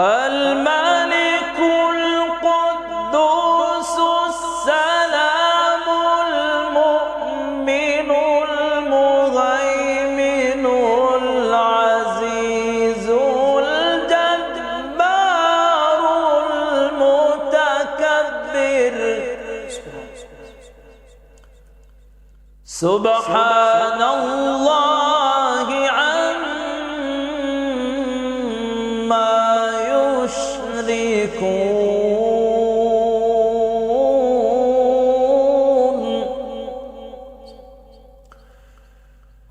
الملك القدوس السلام المؤمن المهيمن العزيز الجبار المتكبر سبحان الله عما يشركون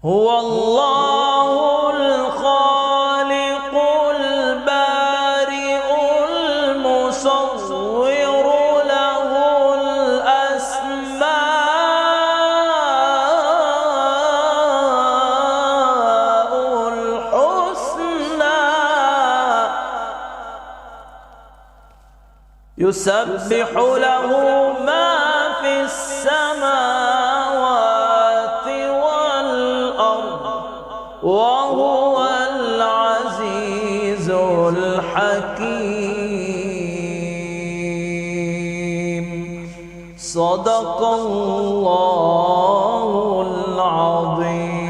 هو الله الخالق البارئ المصور له الأسماء الحسنى يسبح له ما في السماوات والأرض وهو العزيز الحكيم صدق الله العظيم।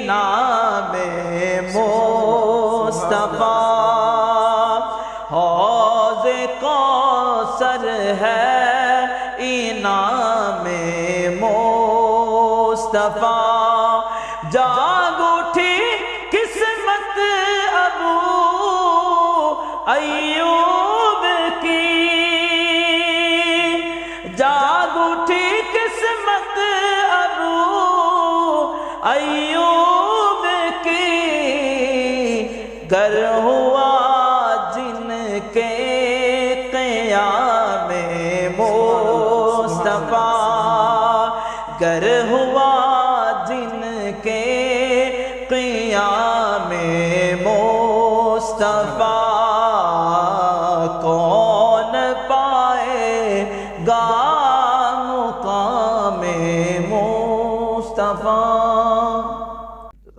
انعام مصطفیٰ حوض کوثر ہے انعام مصطفیٰ جاگ اٹھی قسمت ابو ایوب کی جاگ اٹھی قسمت ابو ایوب کی گر ہوا جن کے قیام مصطفیٰ گر ہوا جن کے قیام مصطفیٰ کون پائے گا مقام مصطفیٰ۔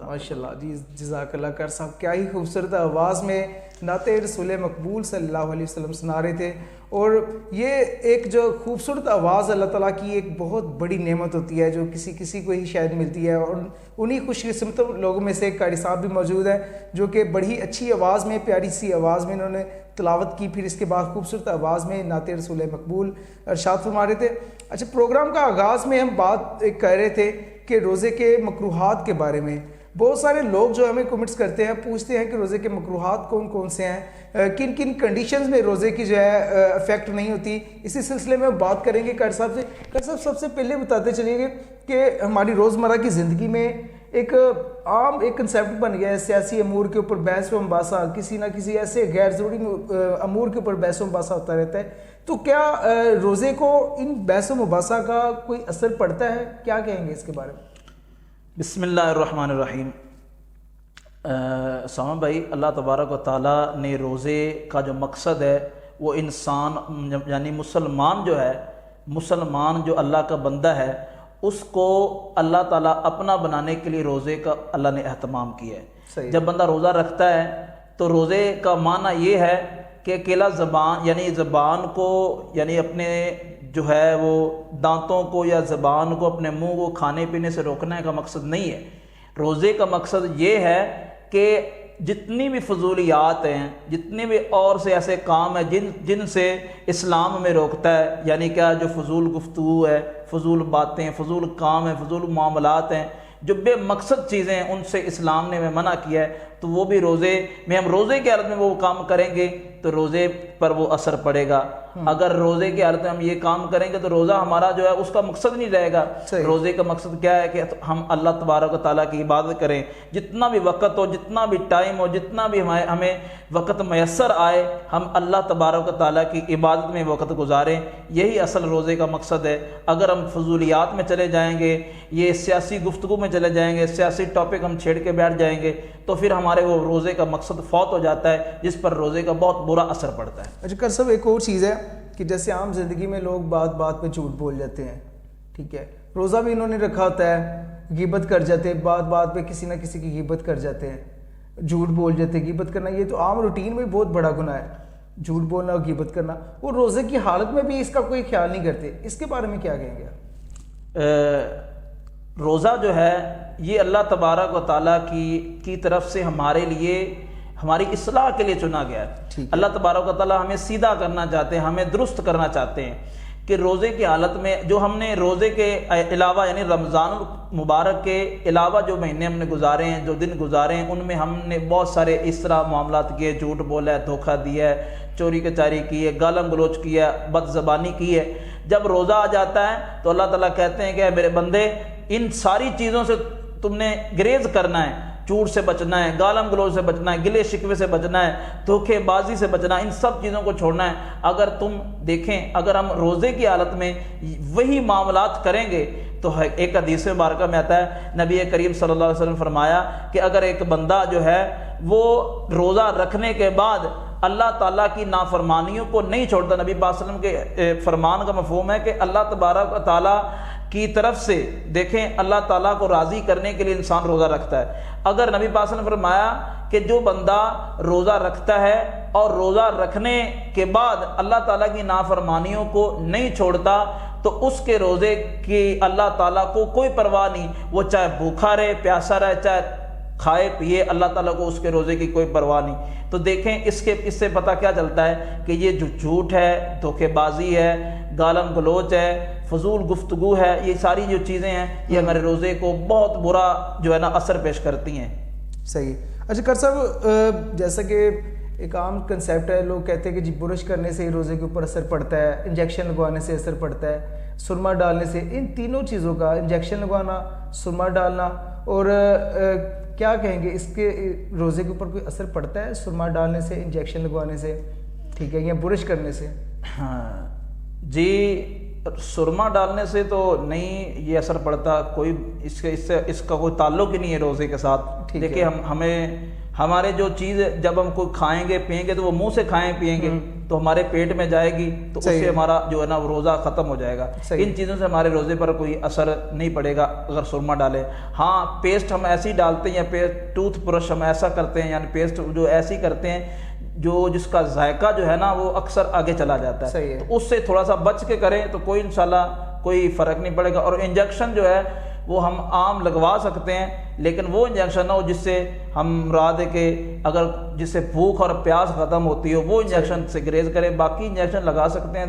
ماشاءاللہ جی، جزاک اللہ کر صاحب، کیا ہی خوبصورت آواز میں نعت رسول مقبول صلی اللہ علیہ وسلم سنا رہے تھے۔ اور یہ ایک جو خوبصورت آواز اللہ تعالیٰ کی ایک بہت بڑی نعمت ہوتی ہے جو کسی کو ہی شاید ملتی ہے، اور انہی خوش قسمت لوگوں میں سے ایک قاری صاحب بھی موجود ہیں جو کہ بڑی اچھی آواز میں، پیاری سی آواز میں انہوں نے تلاوت کی، پھر اس کے بعد خوبصورت آواز میں نعت رسول مقبول ارشاد فرما رہے تھے۔ اچھا، پروگرام کا آغاز میں ہم بات کر رہے تھے کہ روزے کے مکروہات کے بارے میں۔ بہت سارے لوگ جو ہمیں کمنٹس کرتے ہیں، پوچھتے ہیں کہ روزے کے مکروہات کون کون سے ہیں، کن کن کنڈیشنز میں روزے کی جو ہے افیکٹ نہیں ہوتی۔ اسی سلسلے میں بات کریں گے قاری صاحب سے۔ قاری صاحب، سب سے پہلے بتاتے چلیے گے کہ ہماری روزمرہ کی زندگی میں ایک عام ایک کنسیپٹ بن گیا ہے سیاسی امور کے اوپر بحث و مباحثہ، کسی نہ کسی ایسے غیر ضروری امور کے اوپر بحث و مباحثہ ہوتا رہتا ہے، تو کیا روزے کو ان بحث و مباحثہ کا کوئی اثر پڑتا ہے؟ کیا کہیں گے اس کے بارے میں؟ بسم اللہ الرحمن الرحیم۔ سامان بھائی، اللہ تبارک و تعالیٰ نے روزے کا جو مقصد ہے وہ انسان یعنی مسلمان جو ہے، مسلمان جو اللہ کا بندہ ہے، اس کو اللہ تعالیٰ اپنا بنانے کے لیے روزے کا اللہ نے اہتمام کیا ہے۔ جب بندہ روزہ رکھتا ہے تو روزے کا معنی یہ ہے کہ اکیلا زبان یعنی زبان کو یعنی اپنے جو ہے وہ دانتوں کو یا زبان کو اپنے منہ کو کھانے پینے سے روکنے کا مقصد نہیں ہے۔ روزے کا مقصد یہ ہے کہ جتنی بھی فضولیات ہیں، جتنے بھی اور سے ایسے کام ہیں جن سے اسلام ہمیں روکتا ہے، یعنی کیا جو فضول گفتگو ہے، فضول باتیں، فضول کام ہیں، فضول معاملات ہیں، جو بے مقصد چیزیں ہیں، ان سے اسلام نے ہمیں منع کیا ہے۔ تو وہ بھی روزے میں، ہم روزے کی حالت میں وہ کام کریں گے تو روزے پر وہ اثر پڑے گا۔ اگر روزے کی حالت میں ہم یہ کام کریں گے تو روزہ ہمارا جو ہے اس کا مقصد نہیں رہے گا۔ روزے کا مقصد کیا ہے کہ ہم اللہ تبارک و تعالیٰ کی عبادت کریں، جتنا بھی وقت ہو، جتنا بھی ٹائم ہو، جتنا بھی ہمیں وقت میسر آئے، ہم اللہ تبارک و تعالیٰ کی عبادت میں وقت گزاریں۔ یہی اصل روزے کا مقصد ہے۔ اگر ہم فضولیات میں چلے جائیں گے، یہ سیاسی گفتگو میں چلے جائیں گے، سیاسی ٹاپک ہم چھیڑ کے بیٹھ جائیں گے، تو پھر ہمارے وہ روزے کا مقصد فوت ہو جاتا ہے، جس پر روزے کا بہت برا اثر پڑتا ہے۔ اچھا قاری صاحب، ایک اور چیز ہے کہ جیسے عام زندگی میں لوگ بات بات پہ جھوٹ بول جاتے ہیں، ٹھیک ہے، روزہ بھی انہوں نے رکھا ہوتا ہے، غیبت کر جاتے ہیں، بات بات پہ کسی نہ کسی کی غیبت کر جاتے ہیں، جھوٹ بول جاتے ہیں۔ غیبت کرنا یہ تو عام روٹین میں بہت بڑا گناہ ہے، جھوٹ بولنا اور غیبت کرنا۔ وہ روزے کی حالت میں بھی اس کا کوئی خیال نہیں کرتے، اس کے بارے میں کیا کہیں گے؟ روزہ جو ہے یہ اللہ تبارک و تعالیٰ کی طرف سے ہمارے لیے، ہماری اصلاح کے لیے چنا گیا ہے۔ اللہ تبارک و تعالیٰ ہمیں سیدھا کرنا چاہتے ہیں، ہمیں درست کرنا چاہتے ہیں کہ روزے کی حالت میں جو ہم نے روزے کے علاوہ یعنی رمضان مبارک کے علاوہ جو مہینے ہم نے گزارے ہیں، جو دن گزارے ہیں، ان میں ہم نے بہت سارے اس طرح معاملات کیے، جھوٹ بولا ہے، دھوکہ دیا ہے، چوری کچاری کی ہے، گالم گلوچ کیا ہے، بد زبانی کی ہے۔ جب روزہ آ جاتا ہے تو اللہ تعالیٰ کہتے ہیں کہ میرے بندے، ان ساری چیزوں سے تم نے گریز کرنا ہے، جھوٹ سے بچنا ہے، گالم گلوچ سے بچنا ہے، گلے شکوے سے بچنا ہے، دھوکے بازی سے بچنا ہے، ان سب چیزوں کو چھوڑنا ہے۔ اگر تم دیکھیں، اگر ہم روزے کی حالت میں وہی معاملات کریں گے تو ایک حدیث مبارکہ میں آتا ہے، نبی کریم صلی اللہ علیہ وسلم فرمایا کہ اگر ایک بندہ جو ہے وہ روزہ رکھنے کے بعد اللہ تعالیٰ کی نافرمانیوں کو نہیں چھوڑتا، نبی پاک صلی اللہ علیہ وسلم کے فرمان کا مفہوم ہے کہ اللہ تبارک و تعالیٰ کی طرف سے، دیکھیں، اللہ تعالیٰ کو راضی کرنے کے لیے انسان روزہ رکھتا ہے۔ اگر نبی پاک صلی اللہ علیہ وسلم نے فرمایا کہ جو بندہ روزہ رکھتا ہے اور روزہ رکھنے کے بعد اللہ تعالیٰ کی نافرمانیوں کو نہیں چھوڑتا، تو اس کے روزے کی اللہ تعالیٰ کو کوئی پرواہ نہیں، وہ چاہے بھوکا رہے پیاسا رہے، چاہے کھائے پیے، اللہ تعالیٰ کو اس کے روزے کی کوئی پرواہ نہیں۔ تو دیکھیں اس سے پتہ کیا چلتا ہے کہ یہ جو جھوٹ ہے، دھوکے بازی ہے، گالم گلوچ ہے، فضول گفتگو ہے، یہ ساری جو چیزیں ہیں یہ ہمارے روزے کو بہت برا جو ہے نا اثر پیش کرتی ہیں۔ صحیح۔ اچھا کر صاحب، جیسا کہ ایک عام کنسیپٹ ہے، لوگ کہتے ہیں کہ جی برش کرنے سے روزے کے اوپر اثر پڑتا ہے، انجیکشن لگوانے سے اثر پڑتا ہے، سرما ڈالنے سے، ان تینوں چیزوں کا، انجیکشن لگوانا، سرما ڈالنا اور کیا کہیں گے اس کے روزے کے اوپر کوئی اثر پڑتا ہے سرما ڈالنے سے، انجیکشن لگوانے سے، ٹھیک ہے، یا برش کرنے سے؟ ہاں جی، سرما ڈالنے سے تو نہیں یہ اثر پڑتا، کوئی اس کا کوئی تعلق ہی نہیں ہے روزے کے ساتھ۔ دیکھیں ہمارے جو چیز جب ہم کوئی کھائیں گے پئیں گے تو وہ منہ سے کھائیں پئیں گے تو ہمارے پیٹ میں جائے گی، تو اس سے ہمارا جو ہے نا روزہ ختم ہو جائے گا۔ ان چیزوں سے ہمارے روزے پر کوئی اثر نہیں پڑے گا اگر سرما ڈالے۔ ہاں پیسٹ ہم ایسی ڈالتے ہیں، یا ٹوتھ برش ہم ایسا کرتے ہیں، یعنی پیسٹ جو ایسی کرتے ہیں جس کا ذائقہ جو ہے نا وہ اکثر آگے چلا جاتا ہے، تو اس سے تھوڑا سا بچ کے کریں تو کوئی انشاءاللہ کوئی فرق نہیں پڑے گا۔ اور انجیکشن جو ہے وہ ہم عام لگوا سکتے ہیں، لیکن وہ انجیکشن نہ ہو جس سے ہم مراد ہے کہ اگر جس سے بھوک اور پیاس ختم ہوتی ہو، وہ انجیکشن سے گریز کریں۔ باقی انجیکشن لگا سکتے ہیں،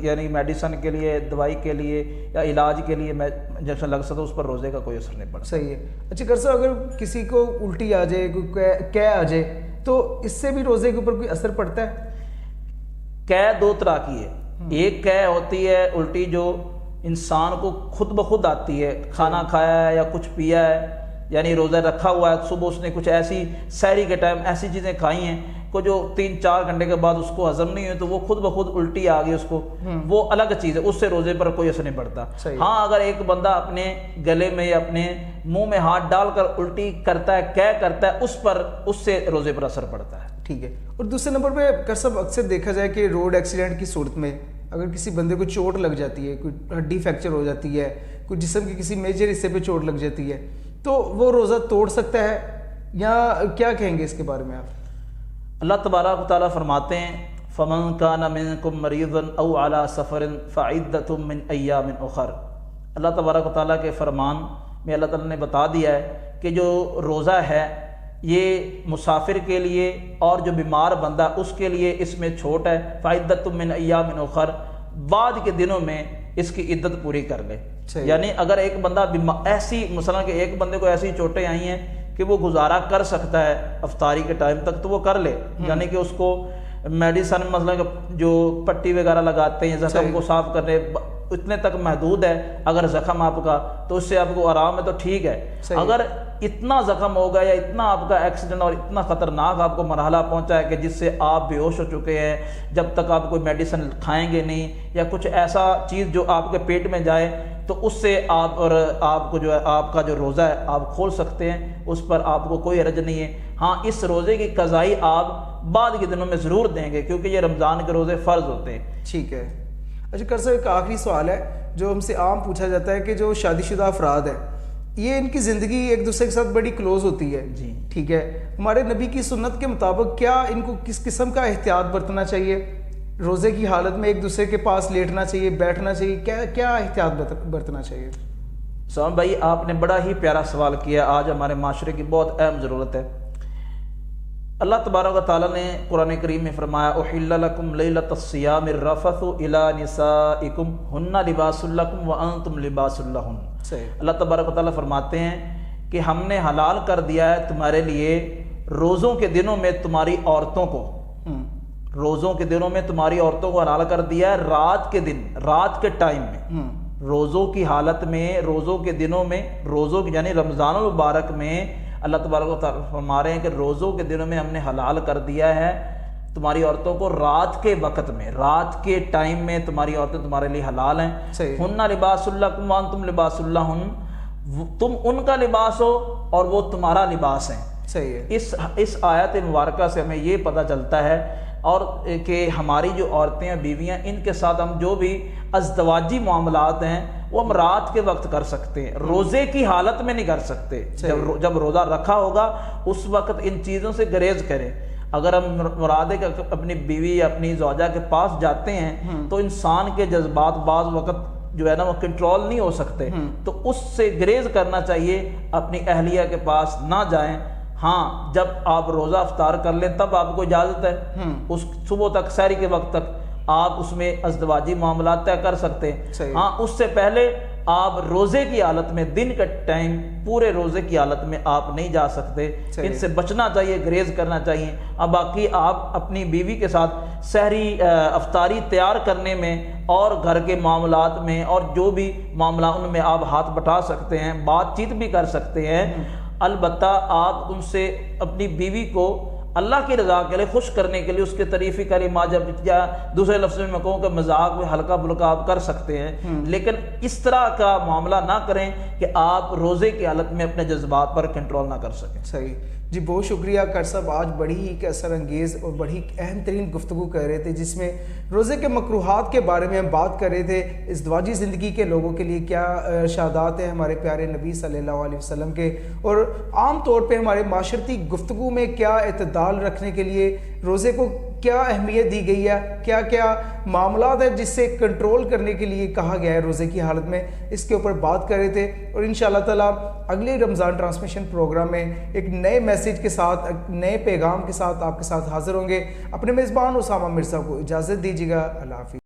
یعنی میڈیسن کے لیے، دوائی کے لیے یا علاج کے لیے انجیکشن لگ سکتا ہے، اس پر روزے کا کوئی اثر نہیں پڑتا۔ صحیح ہے۔ اچھا کر صاحب، اگر کسی کو الٹی آ جائے، کوئی قے آ جائے، تو اس سے بھی روزے کے اوپر کوئی اثر پڑتا ہے؟ قے دو طرح کی ہے، ایک قے ہوتی ہے الٹی جو انسان کو خود بخود آتی ہے، کھانا کھایا ہے یا کچھ پیا ہے، یعنی روزہ رکھا ہوا ہے، صبح اس نے کچھ ایسی سحری کے ٹائم ایسی چیزیں کھائی ہیں کو جو 3-4 گھنٹے کے بعد اس کو ہضم نہیں ہوئی تو وہ خود بخود الٹی آ گئی اس کو، وہ الگ چیز ہے، اس سے روزے پر کوئی اثر نہیں پڑتا۔ ہاں اگر ایک بندہ اپنے گلے میں یا اپنے منہ میں ہاتھ ڈال کر الٹی کرتا ہے، قے کرتا ہے، اس سے روزے پر اثر پڑتا ہے۔ ٹھیک ہے۔ اور دوسرے نمبر پہ کر صاحب اکثر دیکھا جائے کہ روڈ ایکسیڈنٹ کی صورت میں اگر کسی بندے کو چوٹ لگ جاتی ہے، کوئی ہڈی فریکچر ہو جاتی ہے، کوئی جسم کے کسی میجر حصے پہ چوٹ لگ جاتی ہے، تو وہ روزہ توڑ سکتا ہے یا کیا کہیں گے اس کے بارے میں آپ؟ اللہ تبارک و تعالیٰ فرماتے ہیں فَمَنْ كَانَ مِنْكُمْ مَرِيضًا أَوْ عَلَى سَفَرٍ فَعِدَّةٌ مِّنْ أَيَّامٍ أُخَرَ۔ اللہ تبارک و تعالیٰ کے فرمان میں اللہ تعالیٰ نے بتا دیا ہے کہ جو روزہ ہے یہ مسافر کے لیے اور جو بیمار بندہ اس کے لیے اس میں چھوٹ ہے، فَعِدَّةٌ مِّنْ أَيَّامٍ أُخَرَ، بعد کے دنوں میں اس کی عدت پوری کر لے۔ یعنی اگر ایک بندہ ایسی مثلا کہ ایک بندے کو ایسی چوٹیں آئی ہیں کہ وہ گزارا کر سکتا ہے افطاری کے ٹائم تک تو وہ کر لے، یعنی کہ اس کو میڈیسن مثلا جو پٹی وغیرہ لگاتے ہیں زخم کو صاف کرنے اتنے تک محدود ہے، اگر زخم آپ کا تو اس سے آپ کو آرام ہے تو ٹھیک ہے۔ اگر اتنا زخم ہوگا یا اتنا آپ کا ایکسیڈنٹ اور اتنا خطرناک آپ کو مرحلہ پہنچا ہے کہ جس سے آپ بے ہوش ہو چکے ہیں، جب تک آپ کوئی میڈیسن کھائیں گے نہیں یا کچھ ایسا چیز جو آپ کے پیٹ میں جائے تو اس سے آپ کو جو ہے آپ کا جو روزہ ہے آپ کھول سکتے ہیں، اس پر آپ کو کوئی حرج نہیں ہے۔ ہاں اس روزے کی قضائی آپ بعد کے دنوں میں ضرور دیں گے کیونکہ یہ رمضان کے روزے فرض ہوتے ہیں۔ ٹھیک ہے۔ اچھا کر صاحب ایک آخری سوال ہے جو ہم سے عام پوچھا جاتا ہے کہ جو شادی شدہ افراد ہیں یہ ان کی زندگی ایک دوسرے کے ساتھ بڑی کلوز ہوتی ہے، جی ٹھیک ہے، ہمارے نبی کی سنت کے مطابق کیا ان کو کس قسم کا احتیاط برتنا چاہیے؟ روزے کی حالت میں ایک دوسرے کے پاس لیٹنا چاہیے، بیٹھنا چاہیے، کیا احتیاط برتنا چاہیے؟ سلام بھائی، آپ نے بڑا ہی پیارا سوال کیا، آج ہمارے معاشرے کی بہت اہم ضرورت ہے۔ اللہ تبارک و تعالیٰ نے قرآن کریم میں فرمایا احل لکم لیلۃ الصیام الرفث الی نسائکم ہن لباس لکم وانتم لباس لہن۔ اللہ تبارک و تعالیٰ فرماتے ہیں کہ ہم نے حلال کر دیا ہے تمہارے لیے روزوں کے دنوں میں تمہاری عورتوں کو، روزوں کے دنوں میں تمہاری عورتوں کو حلال کر دیا ہے رات کے دن، رات کے ٹائم میں، روزوں کی حالت میں، روزوں کے دنوں میں، روزوں کی یعنی رمضان المبارک میں اللہ تبارک و تعالیٰ فرما رہے ہیں کہ روزوں کے دنوں میں ہم نے حلال کر دیا ہے تمہاری عورتوں کو رات کے وقت میں، رات کے ٹائم میں تمہاری عورتیں تمہارے لیے حلال ہیں۔ ہن لباس لکم وانتم لباس لہن، تم ان کا لباس ہو اور وہ تمہارا لباس ہیں۔ صحیح ہے۔ اس آیت مبارکہ سے ہمیں یہ پتہ چلتا ہے اور کہ ہماری جو عورتیں ہیں، بیویاں، ان کے ساتھ ہم جو بھی ازدواجی معاملات ہیں وہ ہم رات کے وقت کر سکتے ہیں، روزے کی حالت میں نہیں کر سکتے۔ جب روزہ رکھا ہوگا اس وقت ان چیزوں سے گریز کریں۔ اگر ہم مراد ہے کہ اپنی بیوی یا اپنی زوجہ کے پاس جاتے ہیں تو انسان کے جذبات بعض وقت جو ہے نا وہ کنٹرول نہیں ہو سکتے، تو اس سے گریز کرنا چاہیے، اپنی اہلیہ کے پاس نہ جائیں۔ ہاں جب آپ روزہ افطار کر لیں تب آپ کو اجازت ہے، اس صبح تک سحری کے وقت تک آپ اس میں ازدواجی معاملات طے کر سکتے ہیں۔ ہاں اس سے پہلے آپ روزے کی حالت میں دن کا ٹائم پورے روزے کی حالت میں آپ نہیں جا سکتے، ان سے بچنا چاہیے، گریز کرنا چاہیے۔ اب باقی آپ اپنی بیوی کے ساتھ سحری افطاری تیار کرنے میں اور گھر کے معاملات میں اور جو بھی معاملہ ان میں آپ ہاتھ بٹا سکتے ہیں، بات چیت بھی کر سکتے ہیں۔ البتہ آپ ان سے اپنی بیوی کو اللہ کی رضا کے لیے خوش کرنے کے لیے اس کے تعریفی کلمات جب یا دوسرے لفظ میں کہوں کہ مذاق میں ہلکا پھلکا آپ کر سکتے ہیں، لیکن اس طرح کا معاملہ نہ کریں کہ آپ روزے کی حالت میں اپنے جذبات پر کنٹرول نہ کر سکیں۔ صحیح جی، بہت شکریہ کر صاحب، آج بڑی ایک اثر انگیز اور بڑی اہم ترین گفتگو کر رہے تھے جس میں روزے کے مکروہات کے بارے میں ہم بات کر رہے تھے، ازدواجی زندگی کے لوگوں کے لیے کیا ارشادات ہیں ہمارے پیارے نبی صلی اللہ علیہ وسلم کے، اور عام طور پہ ہمارے معاشرتی گفتگو میں کیا اعتدال رکھنے کے لیے روزے کو کیا اہمیت دی گئی ہے، کیا کیا معاملات ہیں جس سے کنٹرول کرنے کے لیے کہا گیا ہے روزے کی حالت میں، اس کے اوپر بات کر رہے تھے۔ اور انشاءاللہ تعالیٰ اگلے رمضان ٹرانسمیشن پروگرام میں ایک نئے میسیج کے ساتھ، نئے پیغام کے ساتھ آپ کے ساتھ حاضر ہوں گے۔ اپنے میزبان اسامہ مرزا کو اجازت دیجیے گا، اللہ حافظ۔